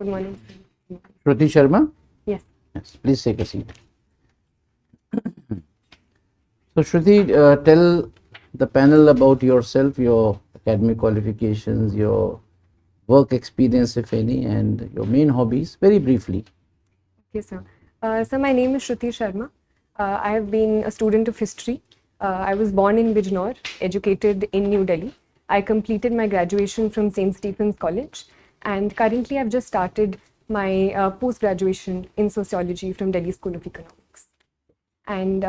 morning. Shruti Sharma? Yes. Yes, please take a seat. So, Shruti, tell the panel about yourself, your academic qualifications, your work experience, if any, and your main hobbies, very briefly. Okay, sir. So my name is Shruti Sharma. I have been a student of history. I was born in Bijnor, educated in New Delhi. I completed my graduation from St. Stephen's College, and currently I've just started my post-graduation in sociology from Delhi School of Economics. And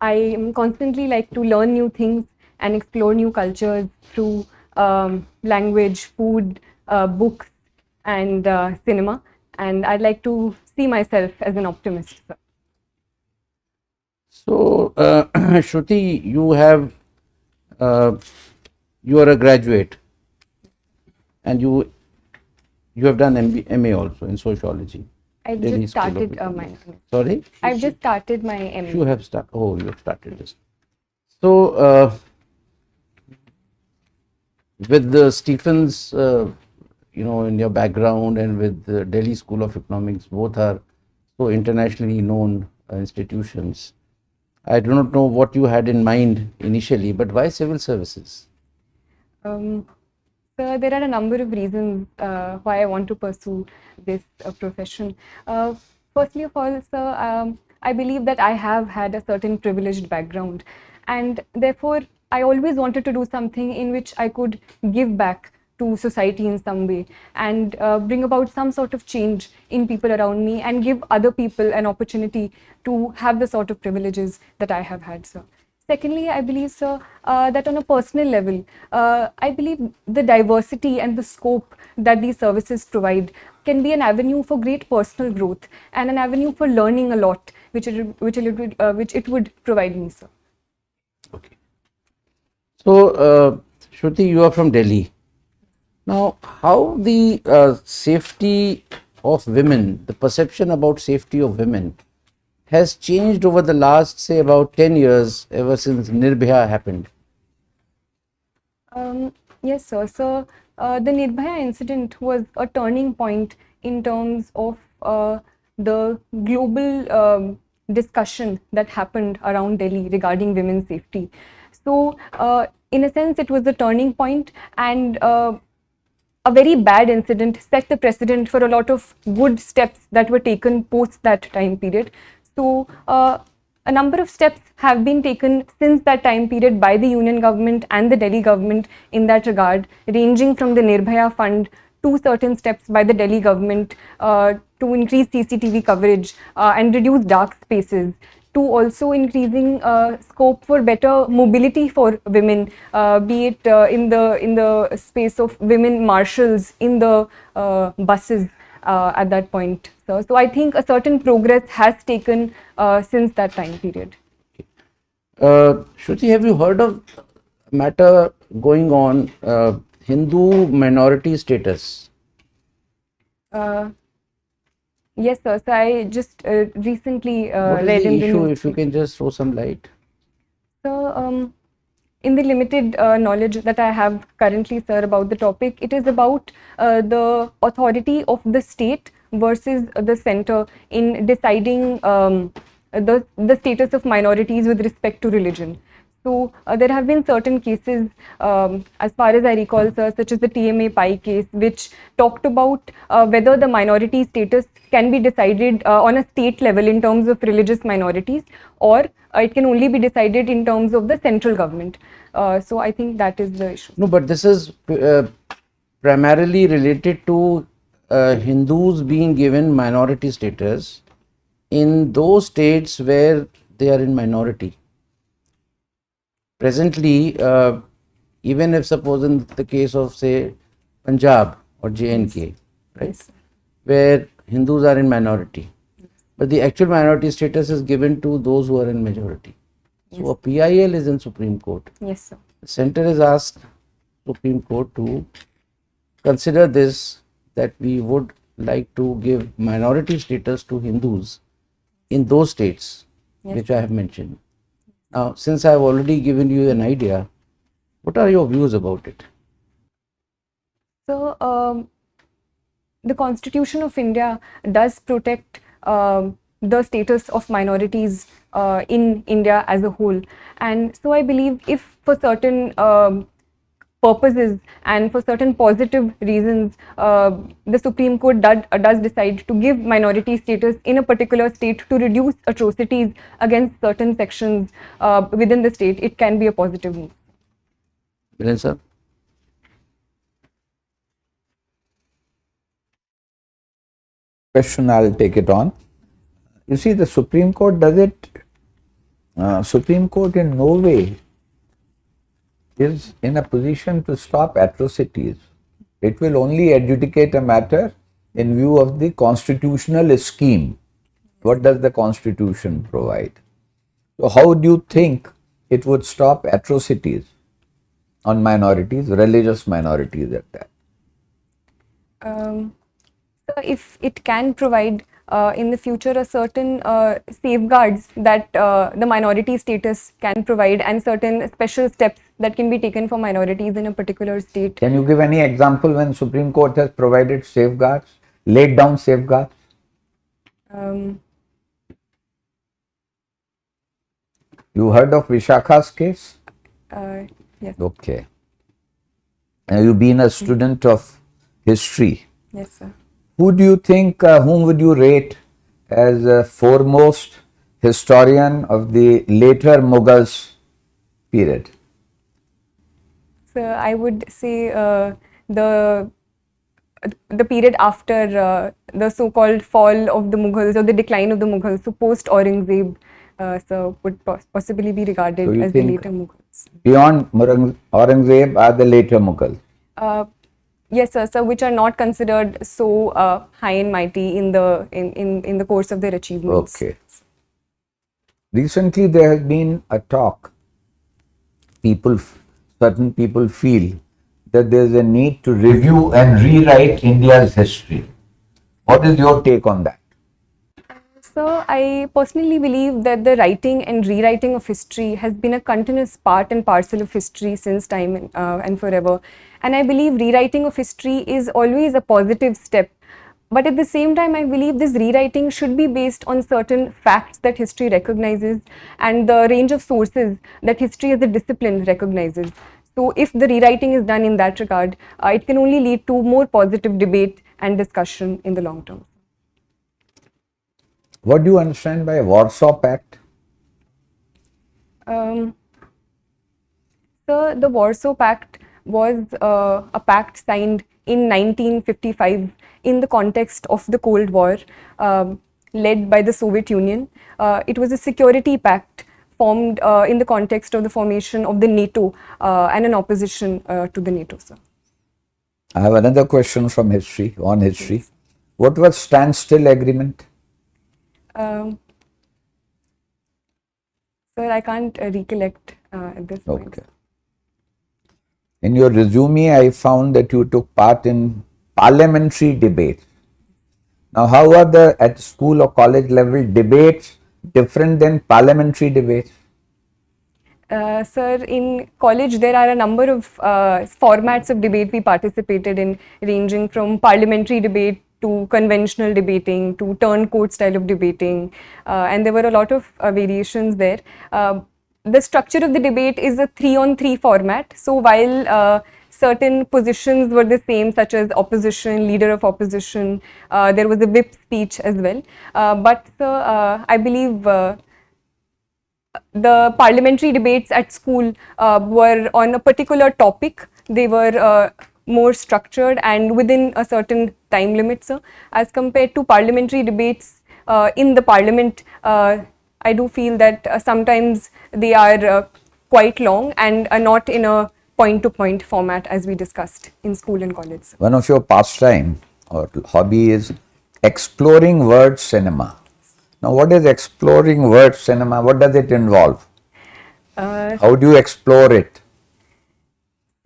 I am constantly like to learn new things and explore new cultures through language, food, books, and cinema. And I'd like to see myself as an optimist. So, Shruti, uh, you are a graduate, and you have done MA also in sociology. I've Delhi just School of started my. Economics. Sorry? I've just started my MA. You have started. Oh, you have started this. So, with the Stephens, in your background, and with the Delhi School of Economics, both are so internationally known institutions. I do not know what you had in mind initially, but why civil services? So there are a number of reasons why I want to pursue this profession. Firstly of all, sir, I believe that I have had a certain privileged background, and therefore I always wanted to do something in which I could give back to society in some way and bring about some sort of change in people around me and give other people an opportunity to have the sort of privileges that I have had, sir. Secondly, I believe, sir, that on a personal level, I believe the diversity and the scope that these services provide can be an avenue for great personal growth and an avenue for learning a lot, which it would provide me, sir. Okay. So, Shruti, you are from Delhi. Now, how the safety of women, the perception about safety of women, has changed over the last, say, about 10 years, ever since Nirbhaya happened? Yes, sir. So the Nirbhaya incident was a turning point in terms of the global discussion that happened around Delhi regarding women's safety. So, in a sense, it was the turning point, and a very bad incident set the precedent for a lot of good steps that were taken post that time period. So, a number of steps have been taken since that time period by the union government and the Delhi government in that regard, ranging from the Nirbhaya Fund to certain steps by the Delhi government to increase CCTV coverage and reduce dark spaces, to also increasing scope for better mobility for women, be it in the space of women marshals in the buses at that point. So I think a certain progress has taken since that time period. Shruti, have you heard of matter going on, Hindu minority status? Yes, sir. So I just recently What is read the in the issue, news. if you can just throw some light? So, in the limited knowledge that I have currently, sir, about the topic, it is about the authority of the state versus the center in deciding the status of minorities with respect to religion. So there have been certain cases, as far as I recall, sir, such as the TMA Pai case, which talked about whether the minority status can be decided on a state level in terms of religious minorities, or it can only be decided in terms of the central government. So I think that is the issue. No, but this is primarily related to Hindus being given minority status in those states where they are in minority. Presently, even if suppose in the case of, say, Punjab or JNK, right, Yes. where Hindus are in minority, but the actual minority status is given to those who are in majority. So a PIL is in Supreme Court. Yes, sir. The center has asked Supreme Court to consider this, that we would like to give minority status to Hindus in those states which I have mentioned. Now, since I have already given you an idea, what are your views about it? So the Constitution of India does protect the status of minorities in India as a whole. And so I believe if for certain purposes and for certain positive reasons, the Supreme Court does decide to give minority status in a particular state to reduce atrocities against certain sections within the state, it can be a positive move. Viren sir? Question, I'll take it on. You see, the Supreme Court does it. Supreme Court in no way is in a position to stop atrocities. It will only adjudicate a matter in view of the constitutional scheme. What does the Constitution provide? So, how do you think it would stop atrocities on minorities, religious minorities at that? So if it can provide in the future a certain safeguards that the minority status can provide and certain special steps that can be taken for minorities in a particular state. Can you give any example when Supreme Court has provided safeguards, laid down safeguards? You heard of Vishakha's case? Yes. Okay. You've been a student of history. Yes, sir. Who do you think, whom would you rate as a foremost historian of the later Mughals period? So I would say the period after the so-called fall of the Mughals or the decline of the Mughals, so post Aurangzeb, so would possibly be regarded So you as the think later Mughals. Beyond Aurangzeb are the later Mughals? Yes, sir. So which are not considered so high and mighty in the course of their achievements. Okay. Recently, there has been a talk. Certain people feel that there is a need to review and rewrite India's history. What is your take on that? So I personally believe that the writing and rewriting of history has been a continuous part and parcel of history since time and forever. And I believe rewriting of history is always a positive step. But at the same time, I believe this rewriting should be based on certain facts that history recognizes and the range of sources that history as a discipline recognizes. So if the rewriting is done in that regard, it can only lead to more positive debate and discussion in the long term. What do you understand by Warsaw Pact? So the Warsaw Pact was a pact signed in 1955 in the context of the Cold War, led by the Soviet Union. It was a security pact formed in the context of the formation of the NATO and an opposition to the NATO, sir. I have another question from history, on history. Yes. What was Standstill Agreement? Sir, I can't recollect at this point. Okay. In your resume, I found that you took part in parliamentary debates. Now, how are the at school or college level debates different than parliamentary debates? Sir, in college there are a number of formats of debate we participated in, ranging from parliamentary debate to conventional debating to turncoat style of debating, and there were a lot of variations there. The structure of the debate is a 3-on-3 format. So while certain positions were the same, such as opposition, leader of opposition, there was a whip speech as well. But I believe the parliamentary debates at school were on a particular topic. They were more structured and within a certain time limit, sir. As compared to parliamentary debates in the parliament, I do feel that sometimes they are quite long and are not in a point-to-point format as we discussed in school and college. One of your pastime or hobby is exploring word cinema. Now, what is exploring word cinema? What does it involve? How do you explore it?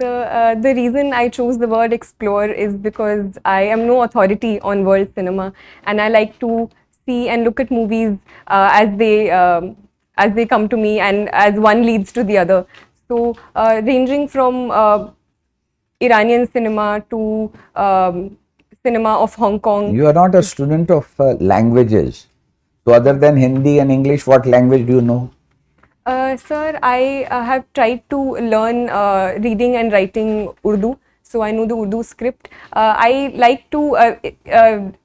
So, the reason I chose the word explore is because I am no authority on world cinema, and I like to see and look at movies as they come to me and as one leads to the other. So, ranging from Iranian cinema to cinema of Hong Kong. You are not a student of languages. So other than Hindi and English, what language do you know? Sir, I have tried to learn reading and writing Urdu. So I know the Urdu script. I like to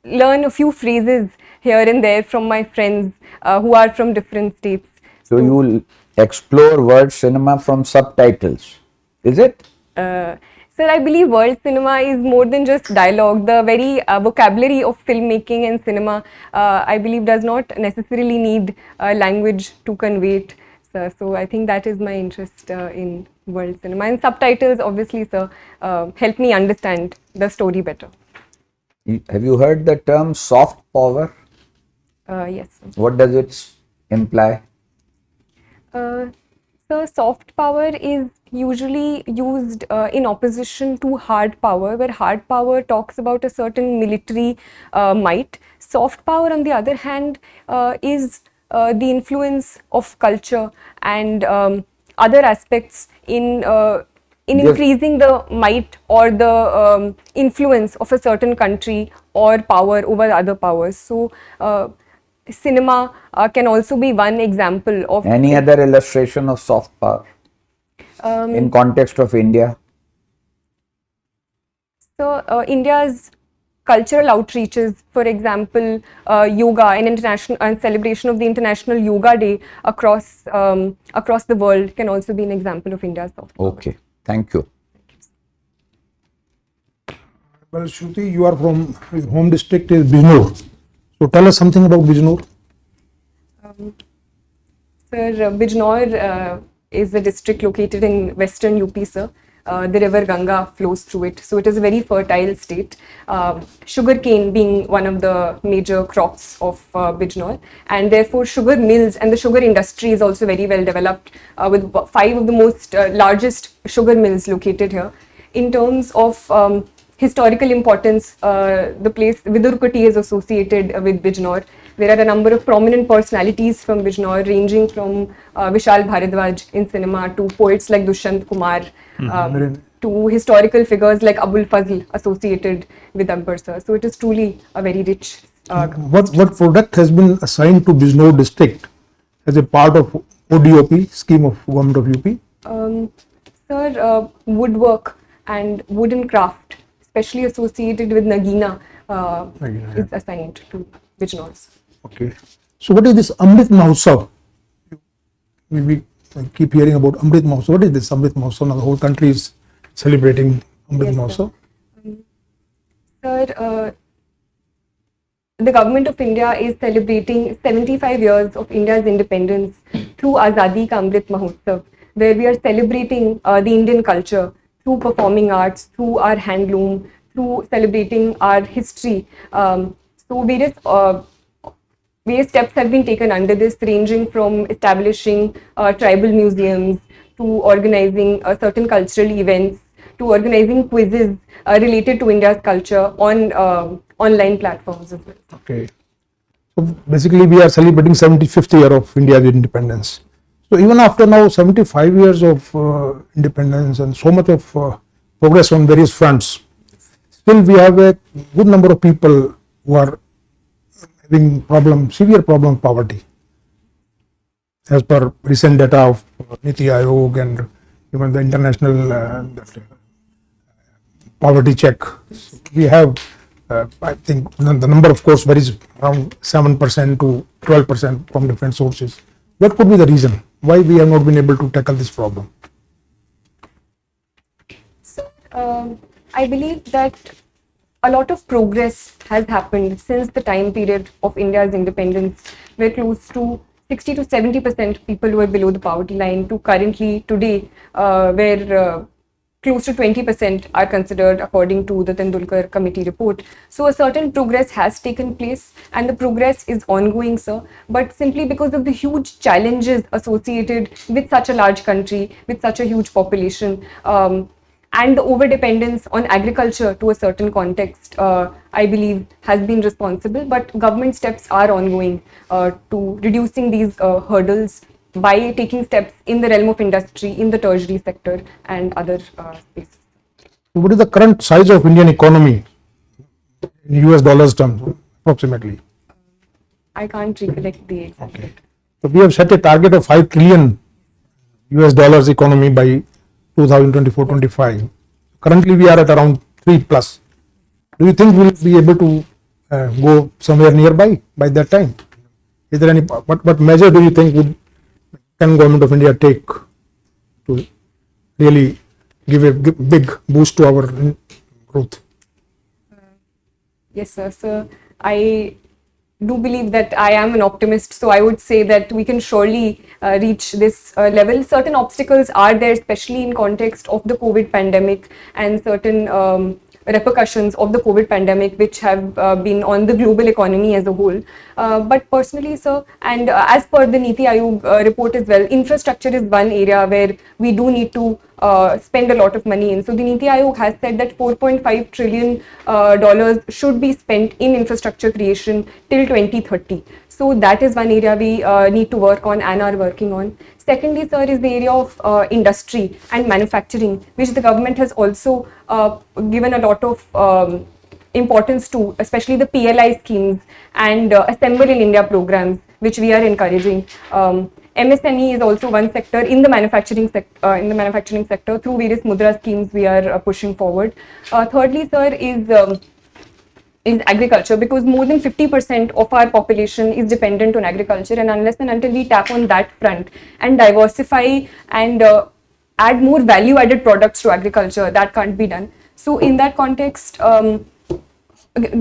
learn a few phrases here and there from my friends who are from different states. So you will explore world cinema from subtitles, is it? Sir, I believe world cinema is more than just dialogue. The very vocabulary of filmmaking and cinema, I believe, does not necessarily need language to convey it. Sir. So I think that is my interest in world cinema. And subtitles, obviously, sir, help me understand the story better. Have you heard the term soft power? Yes, sir. What does it imply? So soft power is usually used in opposition to hard power, where hard power talks about a certain military might. Soft power, on the other hand, is the influence of culture and other aspects in increasing the might or the influence of a certain country or power over other powers. So cinema can also be one example of Any other illustration of soft power in context of India? So India's cultural outreaches, for example, yoga and international and celebration of the International Yoga Day across the world can also be an example of India's soft power. Okay, thank you. Well, Shruti, you are from home district is Bijnor. So tell us something about Bijnor. Sir, Bijnor is a district located in western UP, sir. The river Ganga flows through it, so it is a very fertile state. Sugarcane being one of the major crops of Bijnor, and therefore sugar mills and the sugar industry is also very well developed, with 5 of the most largest sugar mills located here. In terms of historical importance, the place Vidurkoti is associated with Bijnor. There are a number of prominent personalities from Bijnor, ranging from Vishal Bharadwaj in cinema to poets like Dushyant Kumar, to historical figures like Abul Fazl associated with Akbar, sir. So it is truly a very rich. What product has been assigned to Bijnor district as a part of ODOP scheme of government of UP? Sir, woodwork and wooden craft, especially associated with Nagina, is assigned to Bijnor. Okay. So what is this Amrit Mahotsav? We keep hearing about Amrit Mahotsav. What is this Amrit Mahotsav? Now the whole country is celebrating Amrit Yes, sir. Mahotsav. Sir, the government of India is celebrating 75 years of India's independence through Azadi Ka Amrit Mahotsav, where we are celebrating the Indian culture through performing arts, through our handloom, through celebrating our history. So various steps have been taken under this, ranging from establishing tribal museums to organizing certain cultural events to organizing quizzes related to India's culture on online platforms as well. Okay. So basically we are celebrating 75th year of India's independence. So even after now 75 years of independence and so much of progress on various fronts, still we have a good number of people who are having severe problem of poverty. As per recent data of Niti Aayog and even the international poverty check, we have, I think the number of course varies around 7% to 12% from different sources. What could be the reason why we have not been able to tackle this problem? So, I believe that a lot of progress has happened since the time period of India's independence, where close to 60 to 70% people were below the poverty line, to currently today, where close to 20% are considered according to the Tendulkar committee report. So a certain progress has taken place and the progress is ongoing, sir. But simply because of the huge challenges associated with such a large country, with such a huge population, and the over-dependence on agriculture to a certain context, I believe has been responsible. But government steps are ongoing to reducing these hurdles by taking steps in the realm of industry, in the tertiary sector and other spaces. What is the current size of Indian economy in US dollars terms, approximately? I can't recollect the exact. Okay. So we have set a target of 5 trillion US dollars economy by 2024-25. Currently we are at around 3 plus. Do you think we'll be able to go somewhere nearby by that time? Is there any, what measure do you think can Government of India take to really give a big boost to our growth? Yes, sir. So I do believe that I am an optimist. So I would say that we can surely reach this level. Certain obstacles are there, especially in context of the COVID pandemic and certain repercussions of the COVID pandemic, which have been on the global economy as a whole. But personally, sir, and as per the Niti Aayog report as well, infrastructure is one area where we do need to spend a lot of money in. So the Niti Aayog has said that $4.5 trillion dollars should be spent in infrastructure creation till 2030. So that is one area we need to work on and are working on. Secondly, sir, is the area of industry and manufacturing, which the government has also given a lot of importance to, especially the PLI schemes and Assemble in India programs, which we are encouraging. MSME is also one sector in the manufacturing sector. Through various Mudra schemes, we are pushing forward. Thirdly, sir, is agriculture, because more than 50% of our population is dependent on agriculture, and unless and until we tap on that front and diversify and add more value added products to agriculture, that can't be done. So in that context,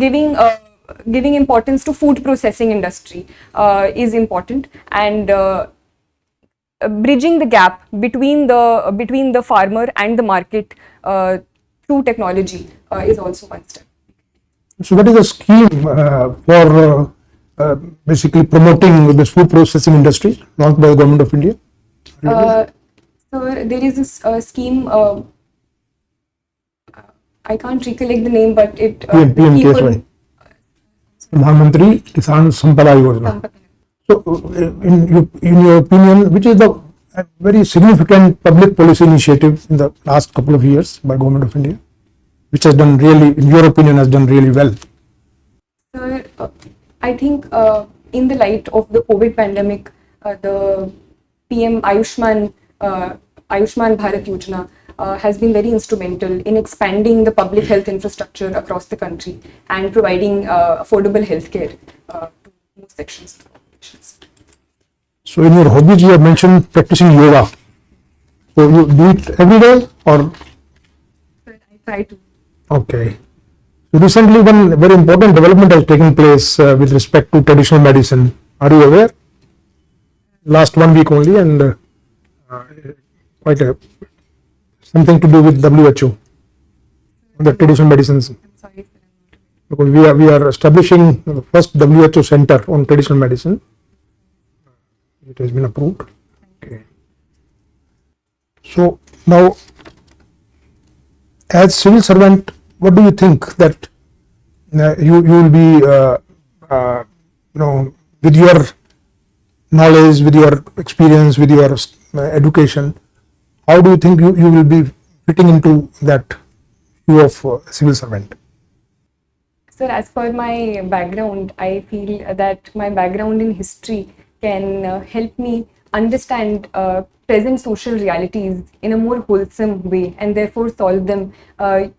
giving importance to food processing industry is important, and bridging the gap between the farmer and the market through technology is also one step. So what is the scheme for basically promoting this food processing industry launched by the Government of India? So there is this scheme, I can't recollect the name, but it PM KSY. Pradhan Mantri Kisan Sampada Yojana. So in your opinion, which is the very significant public policy initiative in the last couple of years by Government of India, which has done really, in your opinion, has done really well? Sir, I think in the light of the COVID pandemic, the PM Ayushman Bharat Yojana has been very instrumental in expanding the public health infrastructure across the country and providing affordable healthcare to most sections of the population. So in your hobbies, you have mentioned practicing yoga. So you do it every day, or? Sir, I try to. Okay. So recently one very important development has taken place with respect to traditional medicine. Are you aware? Last 1 week only, and quite something to do with WHO, the traditional medicines. I'm sorry, sir. Because we are establishing the first WHO center on traditional medicine. It has been approved. Okay. So now, as civil servant, what do you think that you will be, with your knowledge, with your experience, with your education, how do you think you will be fitting into that view of civil servant? Sir, as per my background, I feel that my background in history can help me understand present social realities in a more wholesome way, and therefore solve them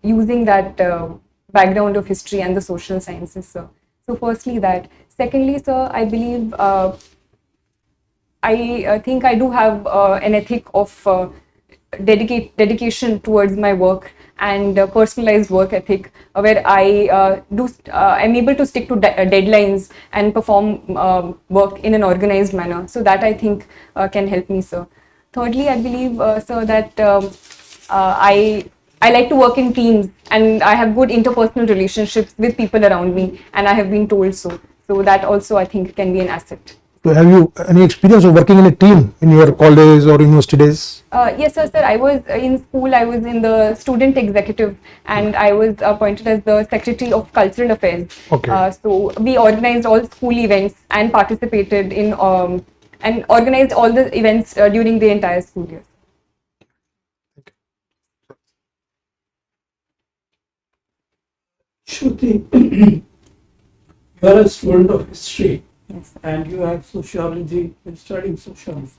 using that background of history and the social sciences, sir. So firstly that. Secondly, sir, I believe I think I do have an ethic of dedication towards my work and personalized work ethic, where I'm able to stick to deadlines and perform work in an organized manner. So that I think can help me, sir. Thirdly, I believe, sir, that I like to work in teams, and I have good interpersonal relationships with people around me, and I have been told so. So that also I think can be an asset. So have you any experience of working in a team in your college or university days? Yes, sir. I was in school. I was in the student executive, and I was appointed as the secretary of cultural affairs. Okay. So we organized all school events and participated in and organized all the events during the entire school year. Shruti, You're a student of history Yes. and you have sociology, you're studying sociology.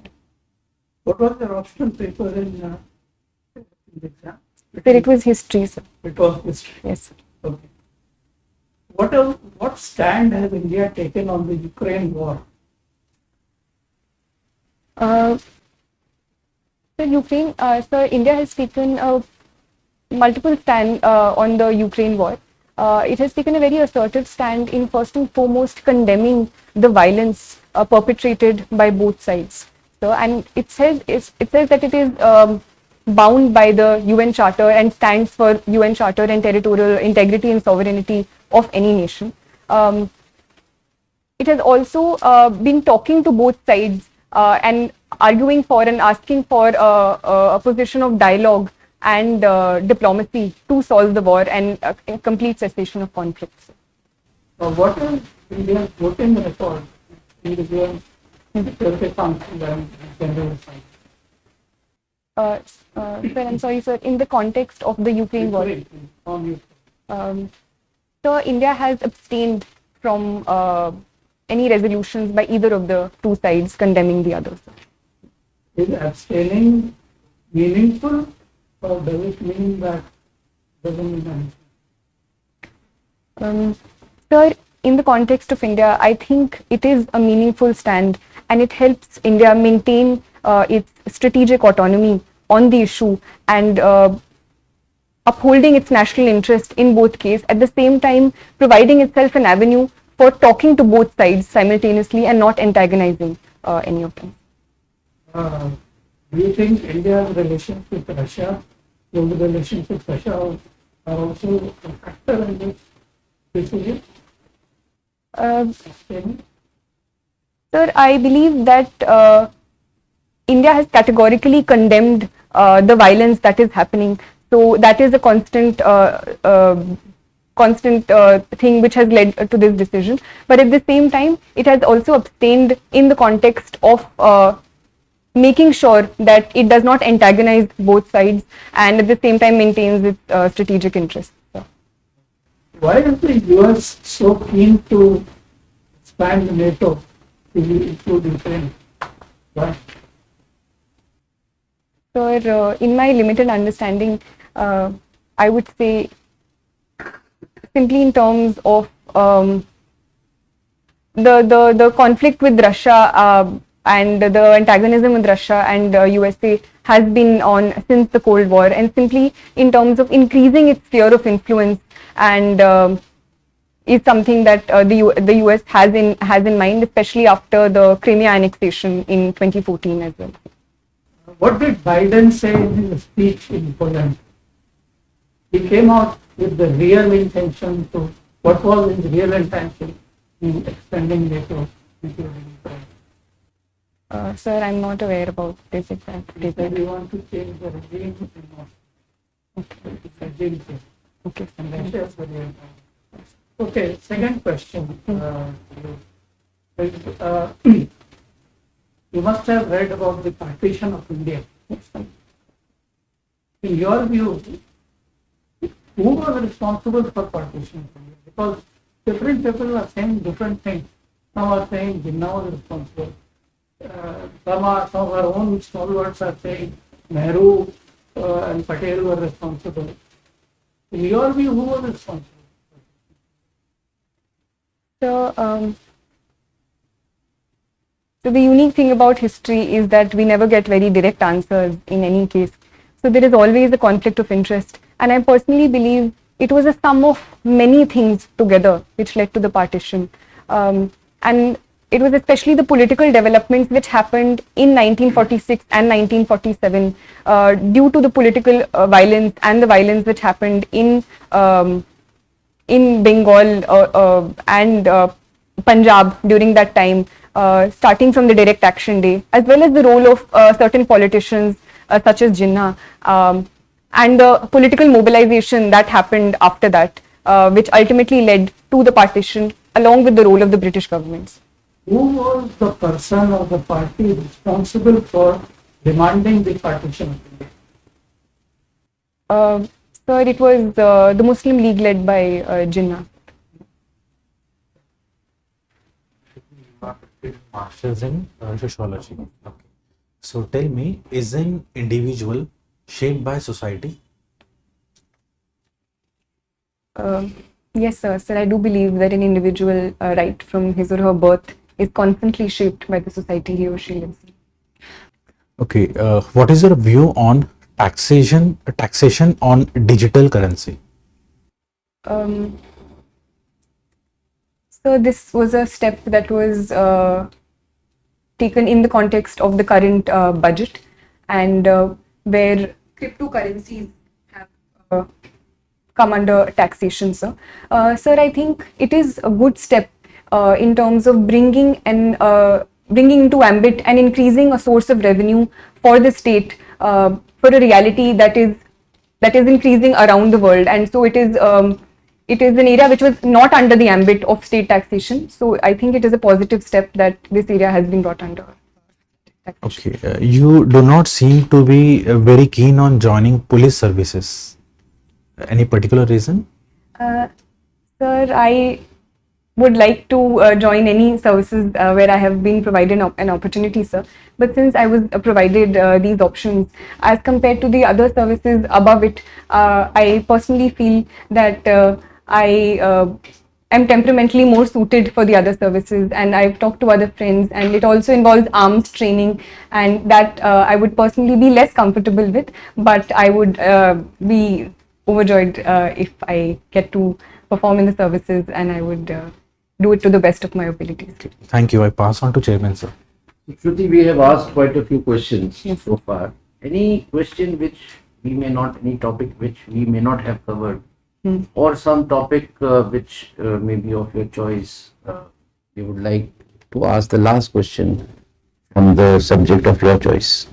What was your optional paper in the exam? Sir, it was history, sir. It was history. Yes. Okay. What stand has India taken on the Ukraine war? So India has taken multiple stand on the Ukraine war. It has taken a very assertive stand in first and foremost condemning the violence perpetrated by both sides. So, and it says that it is bound by the UN Charter and stands for UN Charter and territorial integrity and sovereignty of any nation. It has also been talking to both sides and arguing for and asking for a position of dialogue and diplomacy to solve the war and a complete cessation of conflicts. What is India's voting record in the UN Security Council and General Assembly? Sir, I'm sorry, sir. In the context of the Ukraine war, On Ukraine. so India has abstained from any resolutions by either of the two sides condemning the other. Sir. Is abstaining meaningful or does it mean that doesn't mean anything? Sir, in the context of India, I think it is a meaningful stand and it helps India maintain its strategic autonomy on the issue and upholding its national interest in both cases, at the same time providing itself an avenue for talking to both sides simultaneously and not antagonizing any of them. Do you think India's relations with Russia, global relations with Russia are also a factor in this decision? Abstaining? Sir, I believe that India has categorically condemned the violence that is happening. So that is a constant thing which has led to this decision. But at the same time, it has also abstained in the context of making sure that it does not antagonize both sides and at the same time maintains its strategic interests. So. Why is the US so keen to expand NATO to include Ukraine? Why? So, in my limited understanding, I would say simply in terms of the conflict with Russia and the antagonism with Russia and USA has been on since the Cold War, and simply in terms of increasing its sphere of influence and is something that the US has in mind, especially after the Crimea annexation in 2014 as well. What did Biden say in his speech in Poland? He came out with the real intention to, what was his real intention in extending NATO, including Ukraine? Sir, I'm not aware about this exact He said statement. we want to change the regime in North. Okay. It's a regime change. Okay. And Russia is the real time. Okay, second question. You must have read about the partition of India. Yes, sir. In your view, who was responsible for partition of India? Because different people are saying different things. Some are saying Jinnah was responsible. Some of our own stalwarts are saying Nehru and Patel were responsible. In your view, who was responsible? So, so the unique thing about history is that we never get very direct answers in any case. So there is always a conflict of interest. And I personally believe it was a sum of many things together which led to the partition. And it was especially the political developments which happened in 1946 and 1947 due to the political violence and the violence which happened in Bengal and Punjab during that time, starting from the Direct Action Day, as well as the role of certain politicians such as Jinnah, and the political mobilization that happened after that, which ultimately led to the partition, along with the role of the British governments. Who was the person or the party responsible for demanding the partition of India? Sir, it was the Muslim League led by Jinnah. Masters in sociology. Okay. So tell me, is an individual shaped by society? Yes, sir. Sir, I do believe that an individual, right from his or her birth, is constantly shaped by the society he or she lives in. Okay. What is your view on taxation on digital currency? So this was a step that was taken in the context of the current budget, and where cryptocurrencies have come under taxation, sir. Sir, I think it is a good step in terms of bringing into ambit and increasing a source of revenue for the state for a reality that is increasing around the world, and so it is an area which was not under the ambit of state taxation. So I think it is a positive step that this area has been brought under taxation. Okay. You do not seem to be very keen on joining police services. Any particular reason? Sir, I would like to join any services where I have been provided an opportunity, sir. But since I was provided these options, as compared to the other services above it, I personally feel that I am temperamentally more suited for the other services, and I've talked to other friends, and it also involves arms training, and that I would personally be less comfortable with, but I would be overjoyed if I get to perform in the services, and I would do it to the best of my abilities. Thank you. I pass on to Chairman, sir. Shruti, we have asked quite a few questions Yes. so far. Any question which any topic which we may not have covered, or some topic which may be of your choice, you would like to ask the last question from the subject of your choice?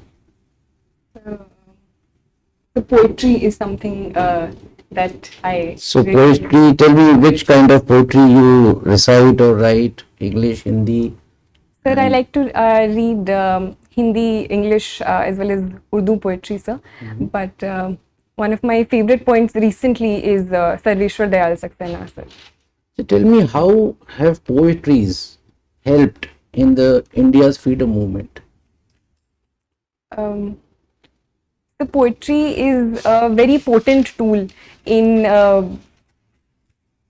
The poetry is something that I So really- poetry, tell me which kind of poetry you recite or write, English, Hindi? Sir, I like to read Hindi, English, as well as Urdu poetry, sir. But one of my favorite poets recently is Sarveshwar Dayal Saxena, sir. So tell me, how have poetries helped in the India's freedom movement? The poetry is a very potent tool in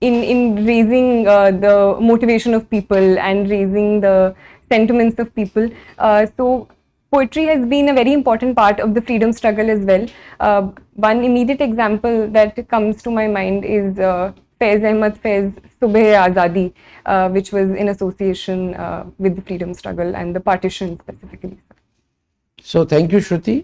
raising the motivation of people and raising the sentiments of people. So poetry has been a very important part of the freedom struggle as well. One immediate example that comes to my mind is Faiz Ahmad Faiz Subh-e-Azadi, which was in association with the freedom struggle and the partition specifically. So thank you, Shruti.